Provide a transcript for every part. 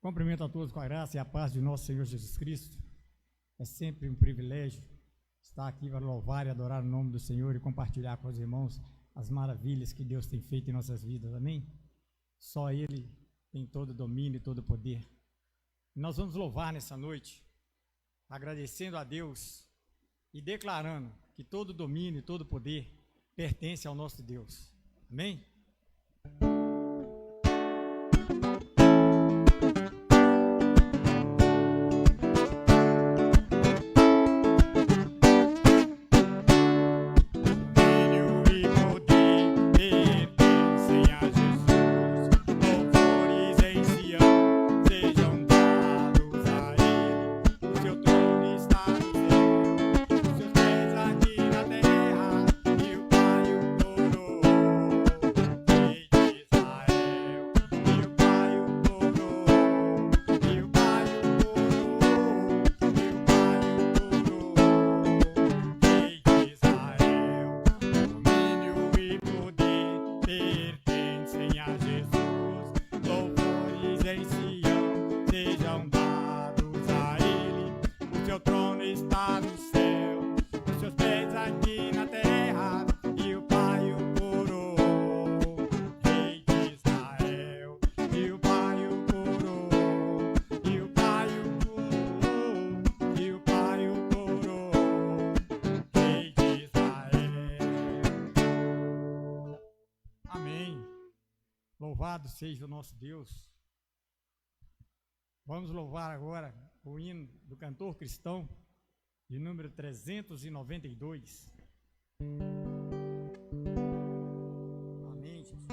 Cumprimento a todos com a graça e a paz de nosso Senhor Jesus Cristo. É sempre um privilégio estar aqui para louvar e adorar o nome do Senhor e compartilhar com os irmãos as maravilhas que Deus tem feito em nossas vidas, amém? Só Ele tem todo o domínio e todo o poder. Nós vamos louvar nessa noite, agradecendo a Deus e declarando que todo o domínio e todo o poder pertence ao nosso Deus, amém? Louvado seja o nosso Deus. Vamos louvar agora o hino do cantor cristão, de número 392. Amém, Jesus.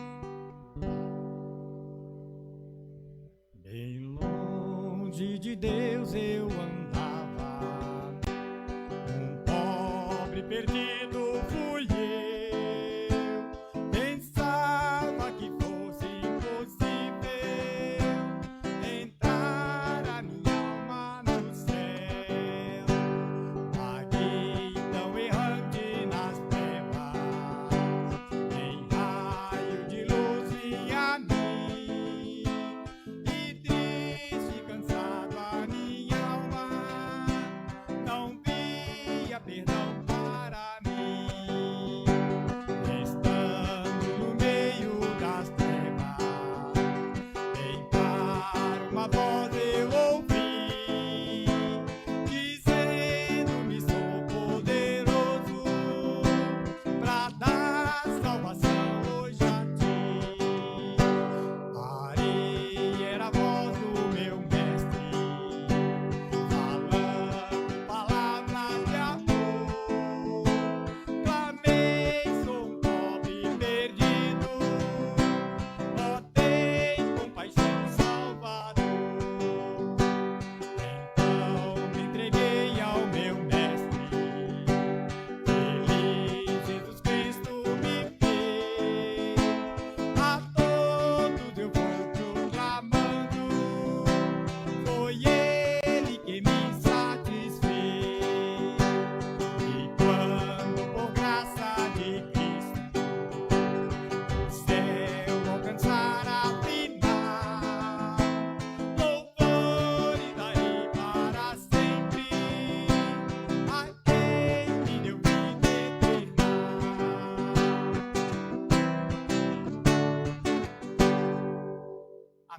Bem longe de Deus eu andava, um pobre perdido fui eu.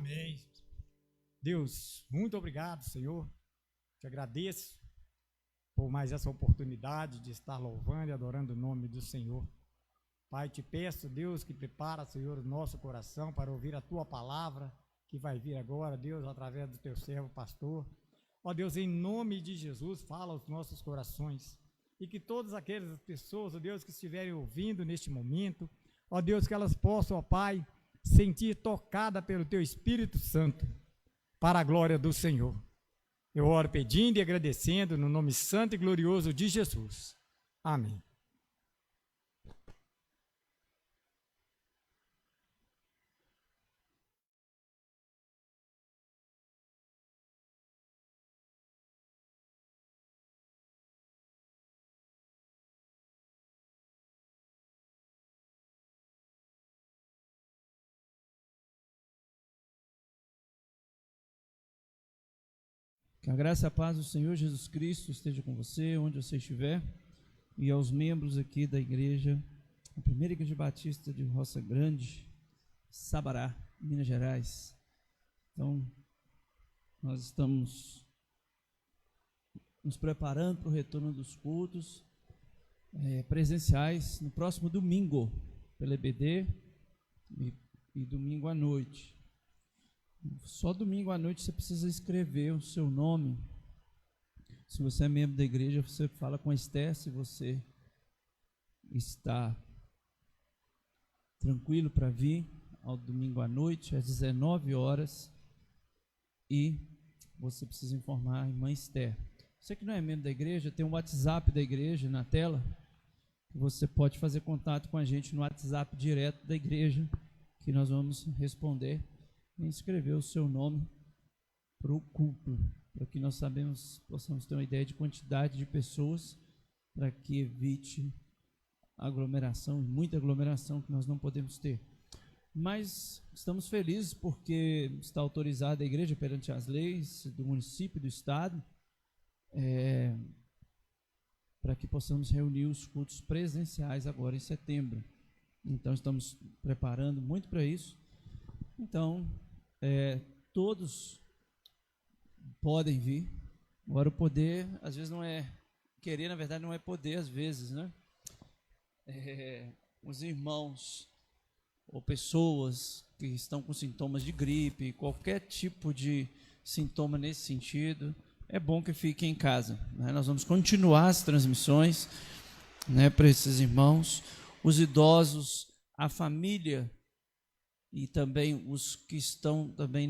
Amém. Deus, muito obrigado, Senhor. Te agradeço por mais essa oportunidade de estar louvando e adorando o nome do Senhor. Pai, te peço, Deus, que prepara, Senhor, o nosso coração para ouvir a Tua palavra, que vai vir agora, Deus, através do Teu servo pastor. Ó Deus, em nome de Jesus, fala aos nossos corações. E que todas aquelas pessoas, ó Deus, que estiverem ouvindo neste momento, ó Deus, que elas possam, ó Pai, sentir tocada pelo Teu Espírito Santo, para a glória do Senhor. Eu oro pedindo e agradecendo no nome santo e glorioso de Jesus. Amém. Que a graça e a paz do Senhor Jesus Cristo esteja com você, onde você estiver, e aos membros aqui da igreja, a primeira igreja batista de Roça Grande, Sabará, Minas Gerais. Então, nós estamos nos preparando para o retorno dos cultos presenciais no próximo domingo, pela EBD, e domingo à noite. Só domingo à noite você precisa escrever o seu nome. Se você é membro da igreja, você fala com a Esther se você está tranquilo para vir ao domingo à noite, às 19 horas, e você precisa informar a irmã Esther. Você que não é membro da igreja, tem um WhatsApp da igreja na tela, que você pode fazer contato com a gente no WhatsApp direto da igreja, que nós vamos responder e escrever o seu nome para o culto, para que nós possamos ter uma ideia de quantidade de pessoas, para que evite aglomeração, muita aglomeração que nós não podemos ter. Mas estamos felizes porque está autorizada a igreja perante as leis do município e do estado, para que possamos reunir os cultos presenciais agora em setembro. Então estamos preparando muito para isso. Então todos podem vir. Agora o poder às vezes não é querer, na verdade não é poder às vezes, né? Os irmãos ou pessoas que estão com sintomas de gripe, qualquer tipo de sintoma nesse sentido, é bom que fiquem em casa, né? Nós vamos continuar as transmissões, né, para esses irmãos, os idosos, a família e também os que estão também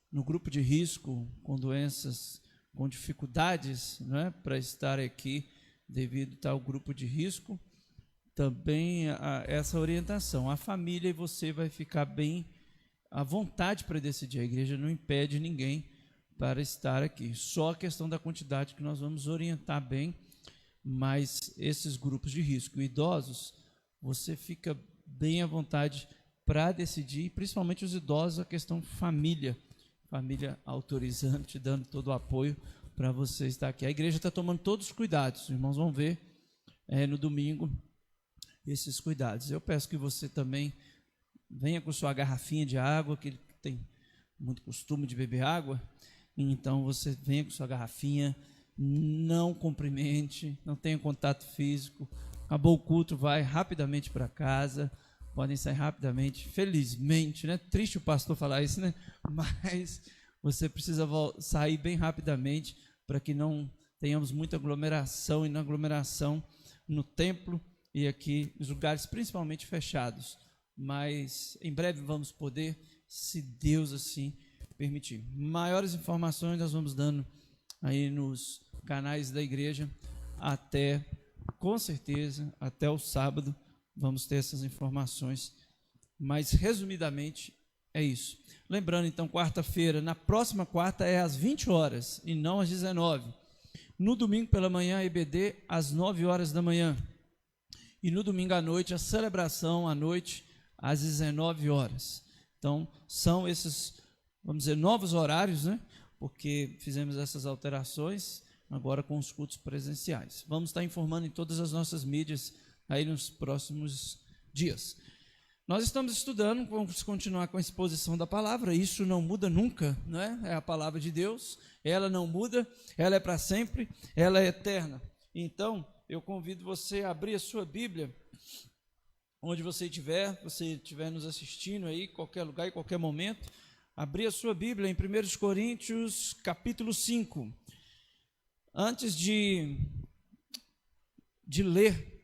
no grupo de risco, com doenças, com dificuldades, né, para estar aqui devido a tal grupo de risco. Também essa orientação, a família e você vai ficar bem à vontade para decidir. A igreja não impede ninguém para estar aqui, só a questão da quantidade que nós vamos orientar bem, mas esses grupos de risco, idosos, você fica bem à vontade para decidir, principalmente os idosos, a questão família autorizando, te dando todo o apoio para você estar aqui. A igreja está tomando todos os cuidados, os irmãos vão ver no domingo esses cuidados. Eu peço que você também venha com sua garrafinha de água, que ele tem muito costume de beber água, então você venha com sua garrafinha, não cumprimente, não tenha contato físico, acabou o culto, vai rapidamente para casa, podem sair rapidamente, felizmente, né? Triste o pastor falar isso, né? Mas você precisa sair bem rapidamente para que não tenhamos muita aglomeração e na aglomeração no templo e aqui nos lugares principalmente fechados, mas em breve vamos poder, se Deus assim permitir. Maiores informações nós vamos dando aí nos canais da igreja com certeza, até o sábado vamos ter essas informações, mas resumidamente é isso. Lembrando então, quarta-feira, na próxima quarta é às 20 horas e não às 19. No domingo pela manhã, EBD às 9 horas da manhã. E no domingo à noite, a celebração à noite, às 19 horas. Então, são esses, vamos dizer, novos horários, né? Porque fizemos essas alterações agora com os cultos presenciais. Vamos estar informando em todas as nossas mídias aí nos próximos dias. Nós estamos estudando, vamos continuar com a exposição da palavra, isso não muda nunca, né? É a palavra de Deus, ela não muda, ela é para sempre, ela é eterna. Então, eu convido você a abrir a sua Bíblia, onde você estiver nos assistindo aí, qualquer lugar e qualquer momento, abrir a sua Bíblia em 1 Coríntios, capítulo 5. Antes de ler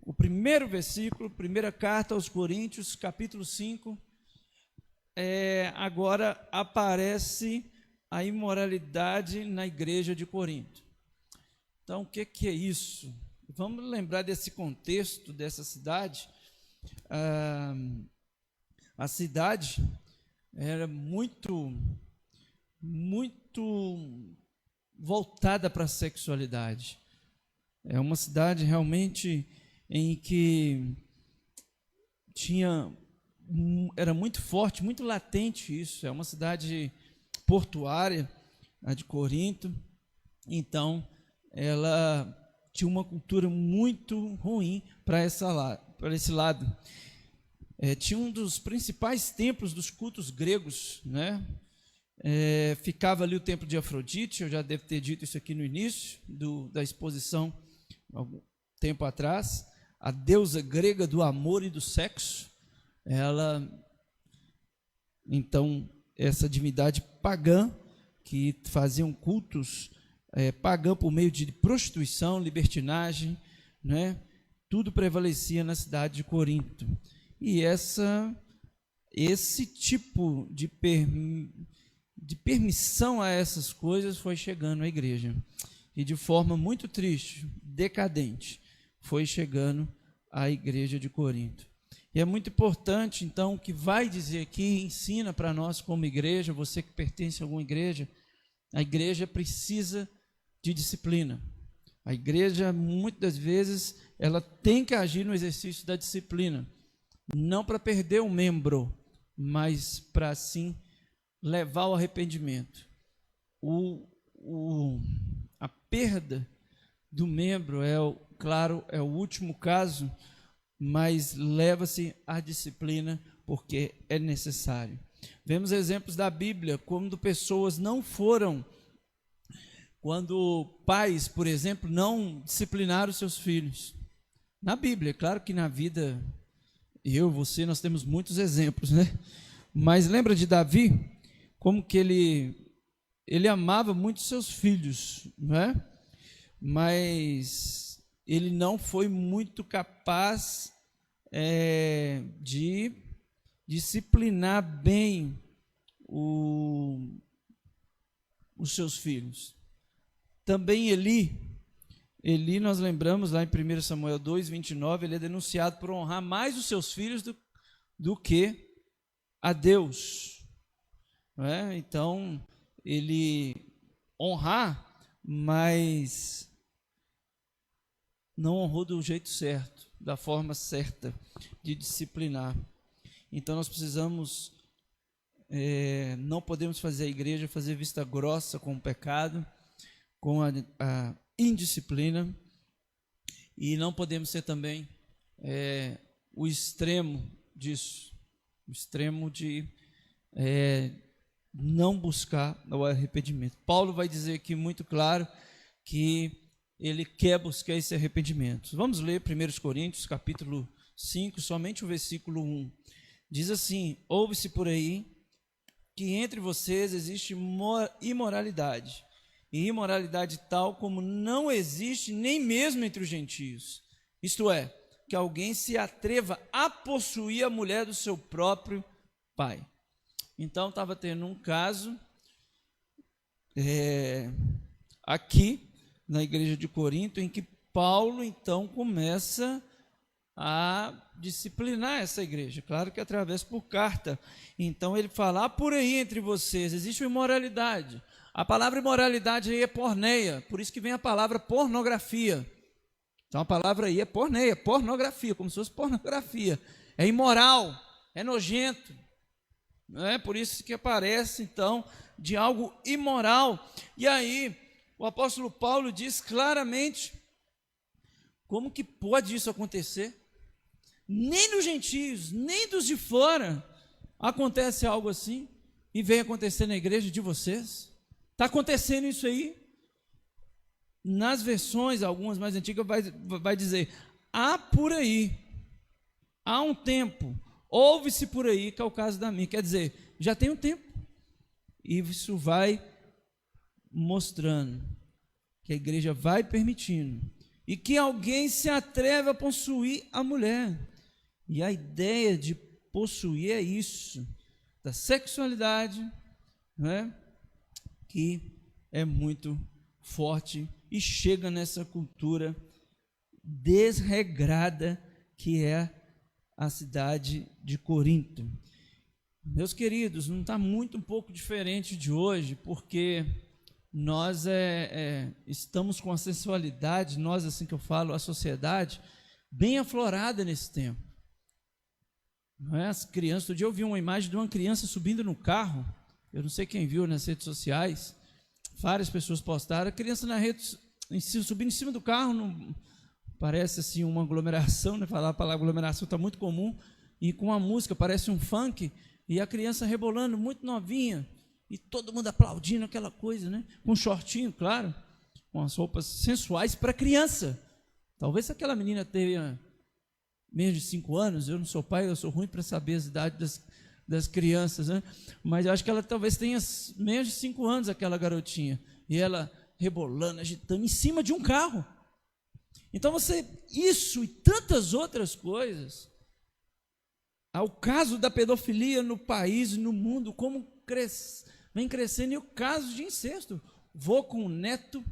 o primeiro versículo, primeira carta aos Coríntios, capítulo 5, agora aparece a imoralidade na igreja de Corinto. Então, o que é isso? Vamos lembrar desse contexto, dessa cidade. A cidade era muito voltada para a sexualidade. É uma cidade realmente em que era muito forte, muito latente isso. É uma cidade portuária, a de Corinto. Então, ela tinha uma cultura muito ruim para esse lado. Tinha um dos principais templos dos cultos gregos, né? Ficava ali o templo de Afrodite. Eu já devo ter dito isso aqui no início da exposição, algum tempo atrás. A deusa grega do amor e do sexo. Então, essa divindade pagã, que faziam cultos pagã por meio de prostituição, libertinagem, né? Tudo prevalecia na cidade de Corinto. E esse tipo de permissão a essas coisas foi chegando à igreja. E de forma muito triste, decadente, foi chegando à igreja de Corinto. E é muito importante, então, o que vai dizer aqui, ensina para nós como igreja, você que pertence a alguma igreja, a igreja precisa de disciplina. A igreja, muitas das vezes, ela tem que agir no exercício da disciplina, não para perder um membro, mas para, sim, levar ao arrependimento. A perda do membro claro, é o último caso, mas leva-se à disciplina porque é necessário. Vemos exemplos da Bíblia, quando pessoas não foram, quando pais, por exemplo, não disciplinaram seus filhos. Na Bíblia, claro que na vida, você, nós temos muitos exemplos, né? Mas lembra de Davi? Como que ele amava muito seus filhos, né? Mas ele não foi muito capaz de disciplinar bem os seus filhos. Também Eli, nós lembramos lá em 1 Samuel 2, 29, ele é denunciado por honrar mais os seus filhos do que a Deus. Não é? Então, ele honrar, mas não honrou do jeito certo, da forma certa de disciplinar. Então, nós precisamos, não podemos fazer a igreja fazer vista grossa com o pecado, com a indisciplina, e não podemos ser também o extremo disso, o extremo de não buscar o arrependimento. Paulo vai dizer aqui muito claro que ele quer buscar esse arrependimento. Vamos ler 1 Coríntios, capítulo 5, somente o versículo 1. Diz assim: ouve-se por aí que entre vocês existe imoralidade, e imoralidade tal como não existe nem mesmo entre os gentios. Isto é, que alguém se atreva a possuir a mulher do seu próprio pai. Então, estava tendo um caso aqui na igreja de Corinto, em que Paulo, então, começa a disciplinar essa igreja, claro que através por carta. Então, ele fala, por aí entre vocês existe uma imoralidade. A palavra imoralidade aí é porneia, por isso que vem a palavra pornografia. Então, a palavra aí é porneia, pornografia, como se fosse pornografia. É imoral, é nojento. Não é? Por isso que aparece, então, de algo imoral. E aí, o apóstolo Paulo diz claramente, como que pode isso acontecer? Nem dos gentios, nem dos de fora, acontece algo assim, e vem acontecer na igreja de vocês. Está acontecendo isso aí. Nas versões, algumas mais antigas, vai dizer, há por aí, há um tempo, ouve-se por aí, que é o caso da minha. Quer dizer, já tem um tempo. E isso vai mostrando que a igreja vai permitindo. E que alguém se atreve a possuir a mulher. E a ideia de possuir é isso, da sexualidade, né, que é muito forte e chega nessa cultura desregrada que é a cidade de Corinto. Meus queridos, não está muito um pouco diferente de hoje, porque nós estamos com a sensualidade, nós, assim que eu falo, a sociedade, bem aflorada nesse tempo. Não é? As crianças, outro dia eu vi uma imagem de uma criança subindo no carro, eu não sei quem viu nas redes sociais, várias pessoas postaram, a criança na rede, subindo em cima do carro, parece assim uma aglomeração, né? Falar a palavra aglomeração está muito comum, e com a música, parece um funk, e a criança rebolando, muito novinha, e todo mundo aplaudindo aquela coisa, né? Com um shortinho, claro, com as roupas sensuais para criança. Talvez se aquela menina tenha menos de 5 anos, eu não sou pai, eu sou ruim para saber as idades das crianças, né? Mas eu acho que ela talvez tenha menos de 5 anos, aquela garotinha, e ela rebolando, agitando em cima de um carro. Então isso e tantas outras coisas, ao caso da pedofilia no país e no mundo, como vem crescendo, e o caso de incesto, vô com neto,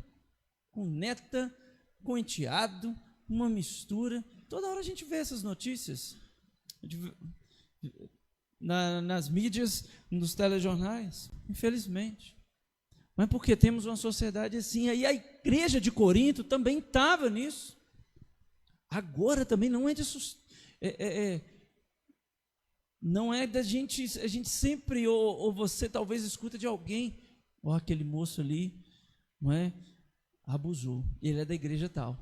com neta, com enteado, uma mistura. Toda hora a gente vê essas notícias nas mídias, nos telejornais, infelizmente. Mas porque temos uma sociedade assim. Aí a igreja de Corinto também estava nisso. Agora também não é de não é da gente, a gente sempre, ou você talvez escuta de alguém, aquele moço ali, não é? Abusou, ele é da igreja tal.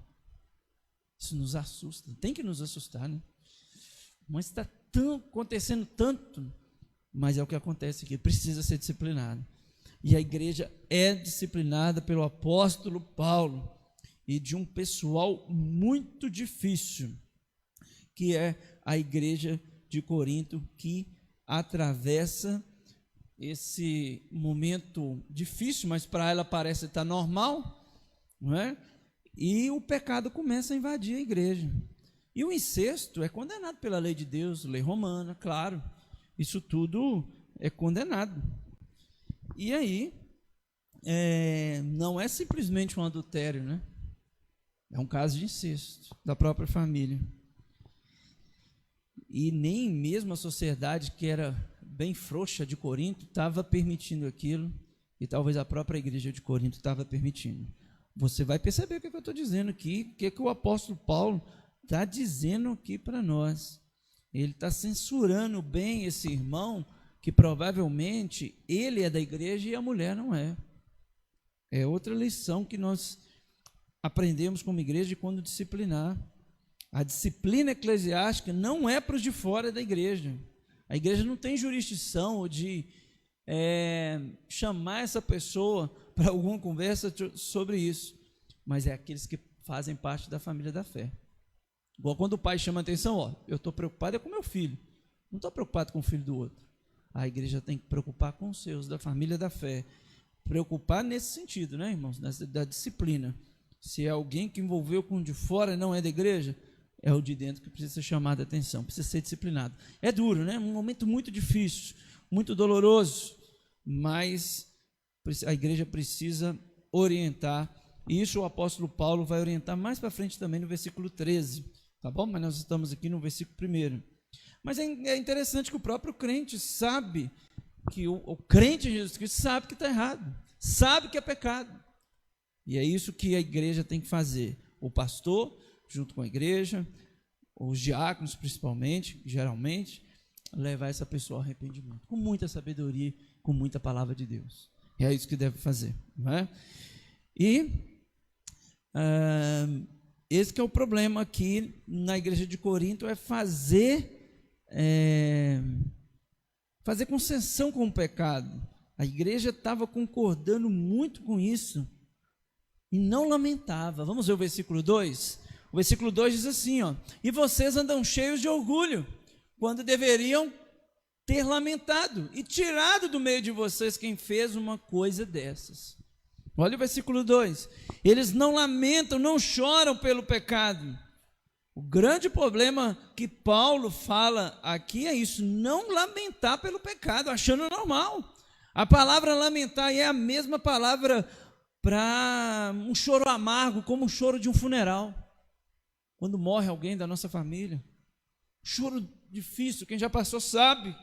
Isso nos assusta, tem que nos assustar, né? Mas está acontecendo tanto, mas é o que acontece aqui, precisa ser disciplinado. E a igreja é disciplinada pelo apóstolo Paulo e de um pessoal muito difícil, que é a igreja de Corinto, que atravessa esse momento difícil, mas para ela parece estar normal, não é? E o pecado começa a invadir a igreja. E o incesto é condenado pela lei de Deus, lei romana, claro. Isso tudo é condenado. E aí, não é simplesmente um adultério, né? É um caso de incesto da própria família. E nem mesmo a sociedade, que era bem frouxa de Corinto, estava permitindo aquilo, e talvez a própria igreja de Corinto estava permitindo. Você vai perceber o que eu estou dizendo aqui, o que o apóstolo Paulo está dizendo aqui para nós. Ele está censurando bem esse irmão, que provavelmente ele é da igreja e a mulher não é. É outra lição que nós aprendemos como igreja de quando disciplinar. A disciplina eclesiástica não é para os de fora da igreja. A igreja não tem jurisdição de chamar essa pessoa para alguma conversa sobre isso, mas é aqueles que fazem parte da família da fé. Igual quando o pai chama a atenção, eu estou preocupado com meu filho, não estou preocupado com o filho do outro. A igreja tem que preocupar com os seus, da família da fé, preocupar nesse sentido, né, irmãos, da disciplina. Se é alguém que envolveu com o de fora, não é da igreja, é o de dentro que precisa ser chamado a atenção, precisa ser disciplinado. É duro, né? Um momento muito difícil, muito doloroso, mas a igreja precisa orientar, e isso o apóstolo Paulo vai orientar mais para frente também no versículo 13, tá bom? Mas nós estamos aqui no versículo 1. Mas é interessante que o próprio crente sabe, que o crente em Jesus Cristo sabe que está errado, sabe que é pecado, e é isso que a igreja tem que fazer, o pastor, junto com a igreja, os diáconos principalmente, geralmente, levar essa pessoa ao arrependimento, com muita sabedoria, com muita palavra de Deus. É isso que deve fazer, não é? E esse que é o problema aqui na igreja de Corinto, é fazer concessão com o pecado. A igreja estava concordando muito com isso e não lamentava. Vamos ver o versículo 2? O versículo 2 diz assim, e vocês andam cheios de orgulho, quando deveriam ter lamentado e tirado do meio de vocês quem fez uma coisa dessas. Olha o versículo 2, eles não lamentam, não choram pelo pecado. O grande problema que Paulo fala aqui é isso, não lamentar pelo pecado, achando normal. A palavra lamentar é a mesma palavra para um choro amargo, como o choro de um funeral. Quando morre alguém da nossa família, choro difícil, quem já passou sabe.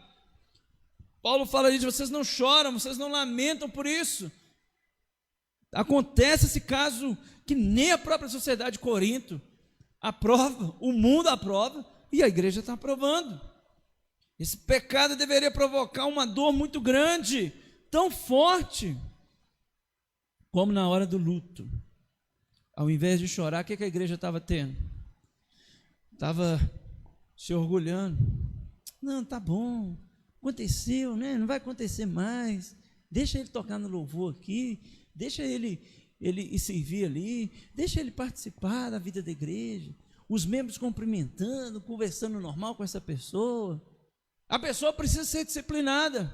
Paulo fala isso, vocês não choram, vocês não lamentam por isso. Acontece esse caso que nem a própria sociedade de Corinto aprova, o mundo aprova, e a igreja está aprovando. Esse pecado deveria provocar uma dor muito grande, tão forte. como na hora do luto. Ao invés de chorar, o que a igreja estava tendo? Estava se orgulhando. Não, tá bom, aconteceu, né? Não vai acontecer mais. Deixa ele tocar no louvor aqui, deixa ele servir ali, deixa ele participar da vida da igreja. Os membros cumprimentando, conversando normal com essa pessoa. A pessoa precisa ser disciplinada.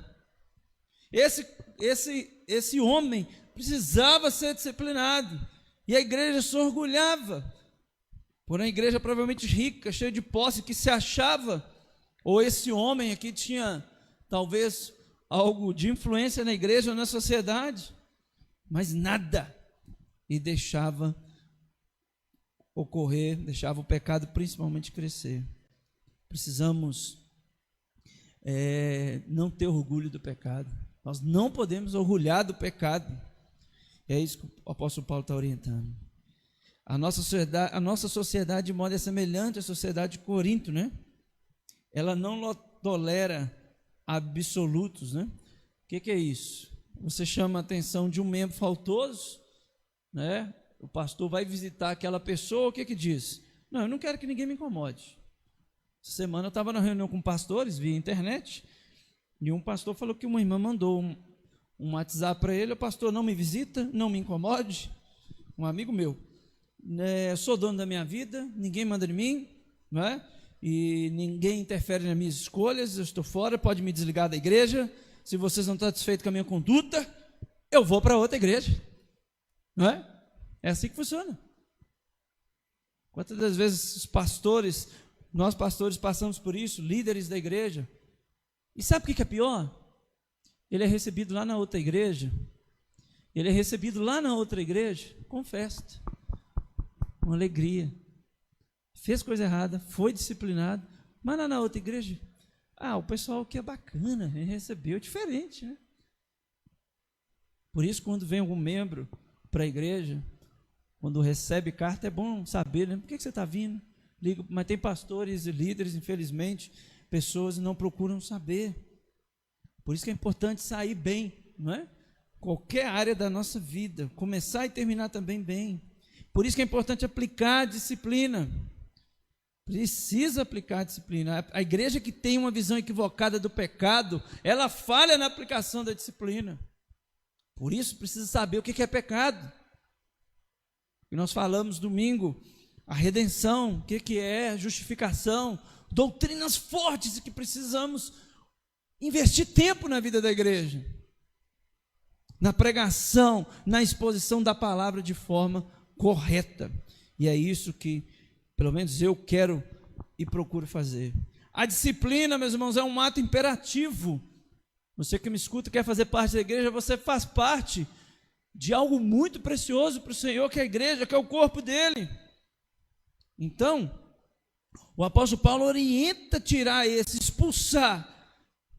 Esse homem precisava ser disciplinado. E a igreja se orgulhava. Por uma igreja provavelmente rica, cheia de posse, que se achava, ou esse homem aqui tinha talvez algo de influência na igreja ou na sociedade, mas nada. E deixava ocorrer, deixava o pecado principalmente crescer. Precisamos não ter orgulho do pecado. Nós não podemos orgulhar do pecado. É isso que o apóstolo Paulo está orientando. A nossa sociedade, de modo é semelhante à sociedade de Corinto, né? Ela não tolera absolutos, né? O que é isso? Você chama a atenção de um membro faltoso, né? O pastor vai visitar aquela pessoa, o que diz? Não, eu não quero que ninguém me incomode. Essa semana eu estava na reunião com pastores via internet, e um pastor falou que uma irmã mandou um WhatsApp para ele: o pastor, não me visita, não me incomode. Um amigo meu, sou dono da minha vida, ninguém manda em mim, não é? E ninguém interfere nas minhas escolhas, eu estou fora, pode me desligar da igreja. Se vocês não estão satisfeitos com a minha conduta, eu vou para outra igreja, não é? É assim que funciona. Quantas das vezes os pastores, nós pastores passamos por isso, líderes da igreja, e sabe o que é pior? Ele é recebido lá na outra igreja, com festa, com alegria. Fez coisa errada, foi disciplinado, mas lá na outra igreja, o pessoal aqui é bacana, recebeu diferente, né? Por isso, quando vem algum membro para a igreja, quando recebe carta, é bom saber, né? Por que você está vindo? Ligo, mas tem pastores e líderes, infelizmente, pessoas não procuram saber. Por isso que é importante sair bem, não é? Qualquer área da nossa vida, começar e terminar também bem. Por isso que é importante aplicar a disciplina. Precisa aplicar a disciplina. A igreja que tem uma visão equivocada do pecado, ela falha na aplicação da disciplina. Por isso precisa saber o que é pecado. E nós falamos domingo, a redenção, o que é justificação, doutrinas fortes que precisamos investir tempo na vida da igreja, na pregação, na exposição da palavra de forma correta. E é isso que, pelo menos, eu quero e procuro fazer. A disciplina, meus irmãos, é um ato imperativo. Você que me escuta, quer fazer parte da igreja, você faz parte de algo muito precioso para o Senhor, que é a igreja, que é o corpo dele. Então, o apóstolo Paulo orienta tirar expulsar,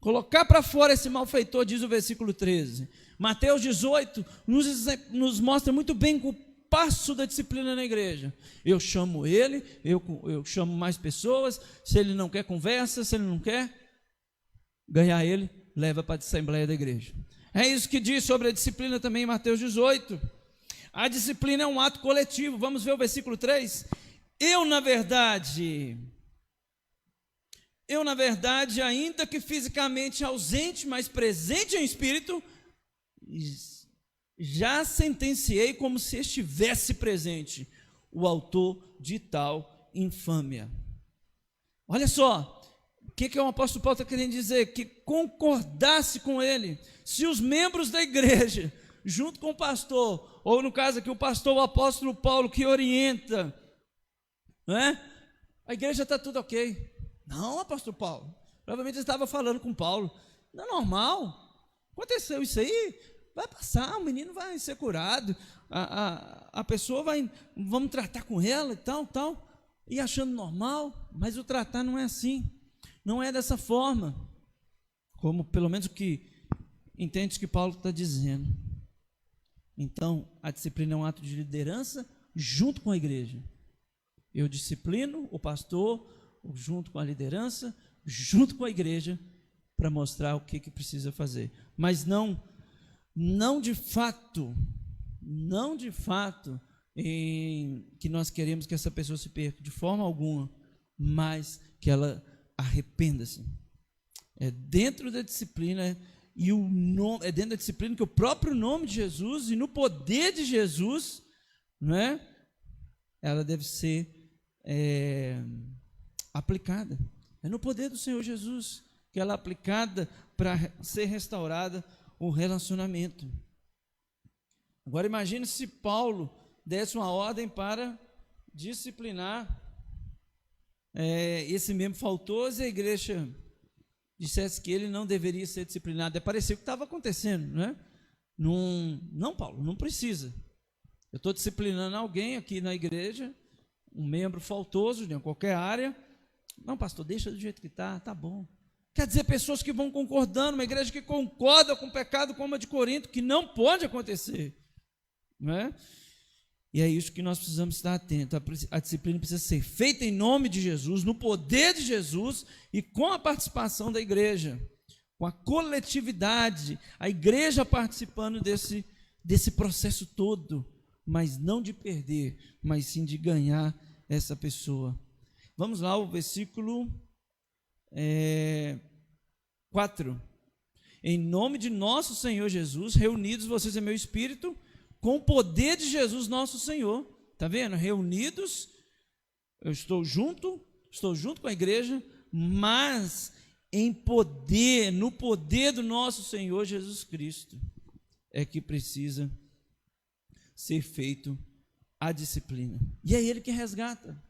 colocar para fora esse malfeitor, diz o versículo 13. Mateus 18 nos mostra muito bem o passo da disciplina na igreja. Eu chamo ele, eu chamo mais pessoas, se ele não quer conversa, se ele não quer ganhar ele, leva para a assembleia da igreja. É isso que diz sobre a disciplina também em Mateus 18. A disciplina é um ato coletivo. Vamos ver o versículo 3. Eu, na verdade, ainda que fisicamente ausente, mas presente em espírito, já sentenciei como se estivesse presente o autor de tal infâmia. Olha só, o que o apóstolo Paulo está querendo dizer? Que concordasse com ele. Se os membros da igreja, junto com o pastor, ou no caso aqui o pastor, o apóstolo Paulo, que orienta, não é? A igreja está tudo ok. Não, apóstolo Paulo, provavelmente ele estava falando com Paulo, não é normal, aconteceu isso aí, vai passar, o menino vai ser curado, a pessoa vamos tratar com ela e tal, e achando normal, mas o tratar não é assim, não é dessa forma, como pelo menos o que entende que Paulo está dizendo. Então, a disciplina é um ato de liderança junto com a igreja. Eu disciplino o pastor, junto com a liderança, junto com a igreja, para mostrar o que precisa fazer. Mas não de fato, não de fato em que nós queremos que essa pessoa se perca, de forma alguma, mas que ela arrependa-se. É dentro da disciplina, e é dentro da disciplina que o próprio nome de Jesus e no poder de Jesus, não é? Ela deve ser aplicada. É no poder do Senhor Jesus que ela é aplicada para ser restaurada o relacionamento. Agora imagine se Paulo desse uma ordem para disciplinar esse membro faltoso e a igreja dissesse que ele não deveria ser disciplinado. É parecer o que estava acontecendo, né? Não, Paulo, não precisa. Eu estou disciplinando alguém aqui na igreja, um membro faltoso de qualquer área. Não, pastor, deixa do jeito que está, tá bom. Quer dizer, pessoas que vão concordando, uma igreja que concorda com o pecado como a de Corinto, que não pode acontecer, não é? E é isso que nós precisamos estar atentos. A disciplina precisa ser feita em nome de Jesus, no poder de Jesus e com a participação da igreja, com a coletividade, a igreja participando desse processo todo, mas não de perder, mas sim de ganhar essa pessoa. Vamos lá, o versículo 4. Em nome de nosso Senhor Jesus, reunidos vocês em meu espírito, com o poder de Jesus nosso Senhor. Está vendo? Reunidos, eu estou junto com a igreja, mas em poder, no poder do nosso Senhor Jesus Cristo, é que precisa ser feito a disciplina. E é Ele que resgata.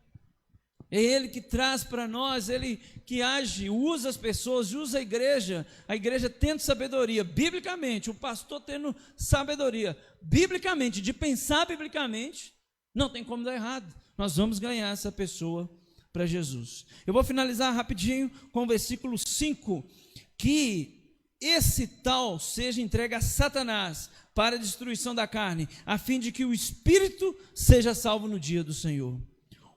É Ele que traz para nós, Ele que age, usa as pessoas, usa a igreja tendo sabedoria, biblicamente, o pastor tendo sabedoria, biblicamente, de pensar biblicamente, não tem como dar errado, nós vamos ganhar essa pessoa para Jesus. Eu vou finalizar rapidinho com o versículo 5, que esse tal seja entregue a Satanás para a destruição da carne, a fim de que o espírito seja salvo no dia do Senhor.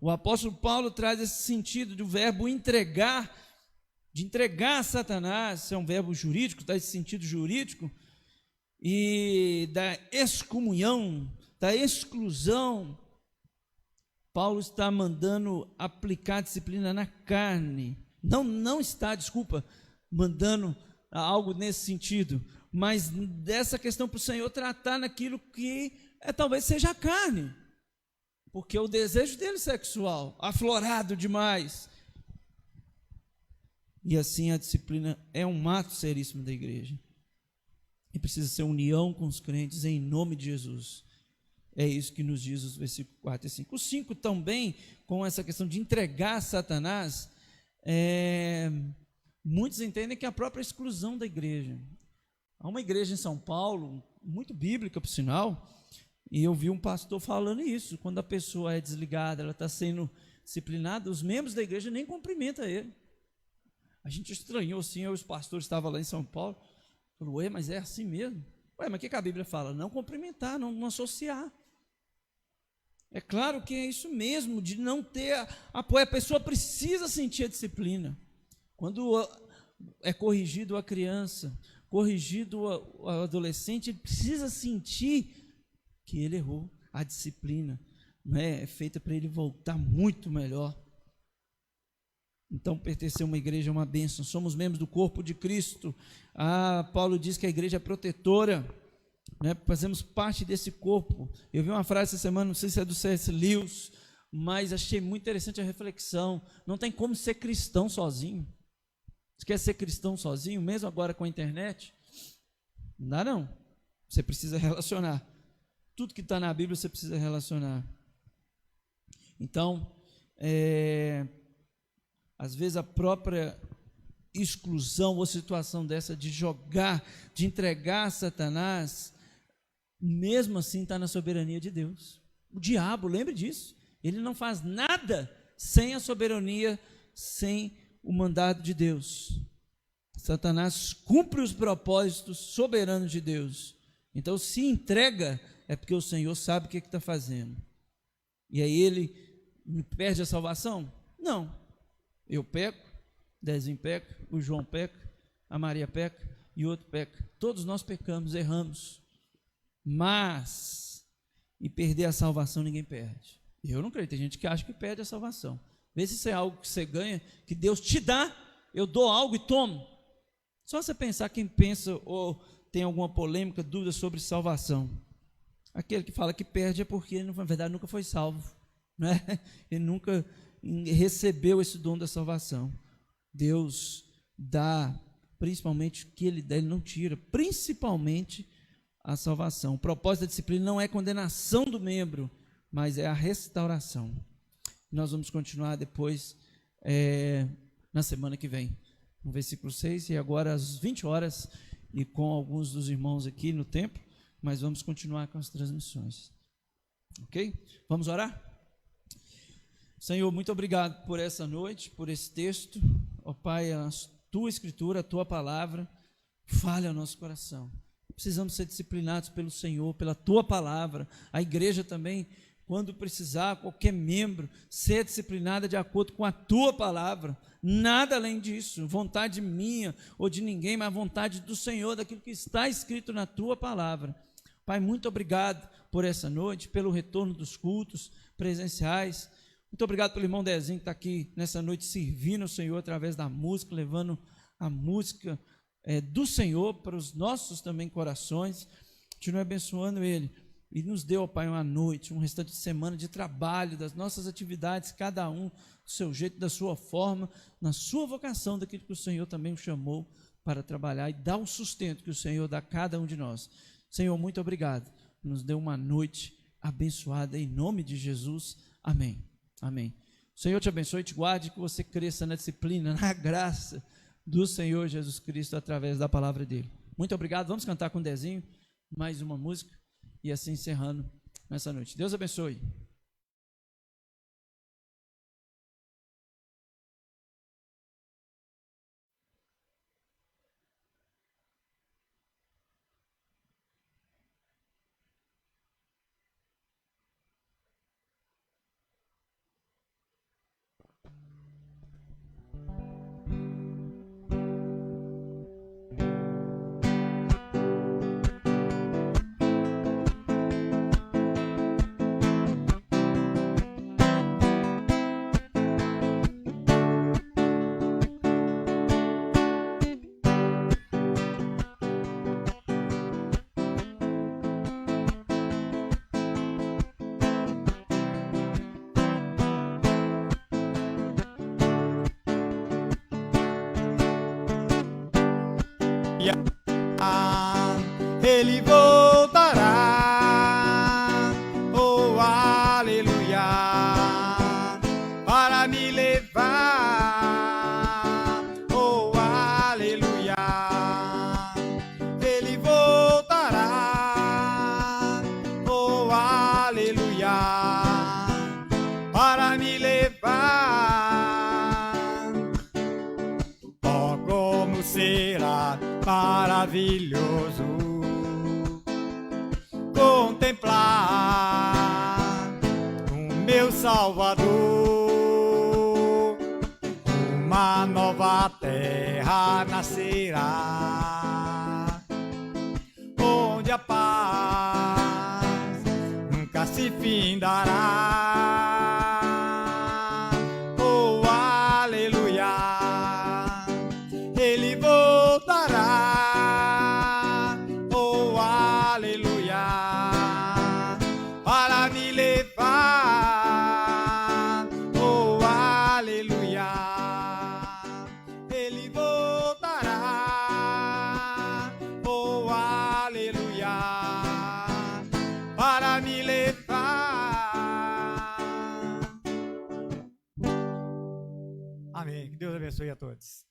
O apóstolo Paulo traz esse sentido do verbo entregar, de entregar a Satanás, é um verbo jurídico, traz esse sentido jurídico, e da excomunhão, da exclusão. Paulo está mandando aplicar a disciplina na carne, mandando algo nesse sentido, mas dessa questão para o Senhor tratar naquilo que talvez seja a carne, porque o desejo dele sexual, aflorado demais. E assim a disciplina é um ato seríssimo da igreja. E precisa ser união com os crentes em nome de Jesus. É isso que nos diz os versículos 4 e 5. O 5 também, com essa questão de entregar a Satanás, muitos entendem que é a própria exclusão da igreja. Há uma igreja em São Paulo, muito bíblica por sinal, e eu vi um pastor falando isso, quando a pessoa é desligada, ela está sendo disciplinada, os membros da igreja nem cumprimentam ele. A gente estranhou assim, os pastores estavam lá em São Paulo, falou, mas é assim mesmo? Mas o que a Bíblia fala? Não cumprimentar, não associar. É claro que é isso mesmo, de não ter apoio, a pessoa precisa sentir a disciplina. Quando é corrigido a criança, corrigido o adolescente, ele precisa sentir que ele errou. A disciplina, é feita para ele voltar muito melhor. Então, pertencer a uma igreja é uma bênção. Somos membros do corpo de Cristo. Paulo diz que a igreja é protetora, fazemos parte desse corpo. Eu vi uma frase essa semana, não sei se é do C.S. Lewis, mas achei muito interessante a reflexão. Não tem como ser cristão sozinho. Você quer ser cristão sozinho, mesmo agora com a internet? Não dá não. Você precisa relacionar. Tudo que está na Bíblia você precisa relacionar. Então, às vezes a própria exclusão ou situação dessa de entregar a Satanás, mesmo assim está na soberania de Deus. O diabo, lembre disso, ele não faz nada sem a soberania, sem o mandado de Deus. Satanás cumpre os propósitos soberanos de Deus. Então, se entrega, é porque o Senhor sabe o que está fazendo. E aí ele perde a salvação? Não. Eu peco, Dezinho peca, o João peca, a Maria peca e o outro peca. Todos nós pecamos, erramos. Mas e perder a salvação ninguém perde. Eu não creio, tem gente que acha que perde a salvação. Vê se isso é algo que você ganha, que Deus te dá, eu dou algo e tomo. Só você pensar quem pensa ou tem alguma polêmica, dúvida sobre salvação. Aquele que fala que perde é porque ele, na verdade, nunca foi salvo, né? Ele nunca recebeu esse dom da salvação. Deus dá, principalmente o que ele dá, ele não tira, principalmente a salvação. O propósito da disciplina não é condenação do membro, mas é a restauração. Nós vamos continuar depois, na semana que vem, no versículo 6, e agora às 20 horas, e com alguns dos irmãos aqui no templo, mas vamos continuar com as transmissões. Ok? Vamos orar? Senhor, muito obrigado por essa noite, por esse texto. Ó Pai, a Tua Escritura, a Tua Palavra, fale ao nosso coração. Precisamos ser disciplinados pelo Senhor, pela Tua Palavra. A igreja também, quando precisar, qualquer membro, ser disciplinada de acordo com a Tua Palavra. Nada além disso, vontade minha ou de ninguém, mas a vontade do Senhor, daquilo que está escrito na Tua Palavra. Pai, muito obrigado por essa noite, pelo retorno dos cultos presenciais. Muito obrigado pelo irmão Dezinho que está aqui nessa noite servindo o Senhor através da música, levando a música do Senhor para os nossos também corações. Continue abençoando ele e nos deu, ó Pai, uma noite, um restante de semana de trabalho, das nossas atividades, cada um do seu jeito, da sua forma, na sua vocação, daquilo que o Senhor também o chamou para trabalhar e dar o sustento que o Senhor dá a cada um de nós. Senhor, muito obrigado. Nos deu uma noite abençoada em nome de Jesus. Amém. Amém. O Senhor te abençoe e te guarde, que você cresça na disciplina, na graça do Senhor Jesus Cristo através da palavra dele. Muito obrigado. Vamos cantar com o Dezinho mais uma música e assim encerrando nessa noite. Deus abençoe. Ele voltará, oh aleluia, para me levar, oh aleluia. Ele voltará, oh aleluia, para me levar. Oh, como será maravilhoso contemplar o meu Salvador. Uma nova terra nascerá, onde a paz nunca se findará. Oh, aleluia, ele voltará, oh, aleluia, para me levar, oh, aleluia. Ele voltará, oh, aleluia, para me levar. Amém. Que Deus abençoe a todos.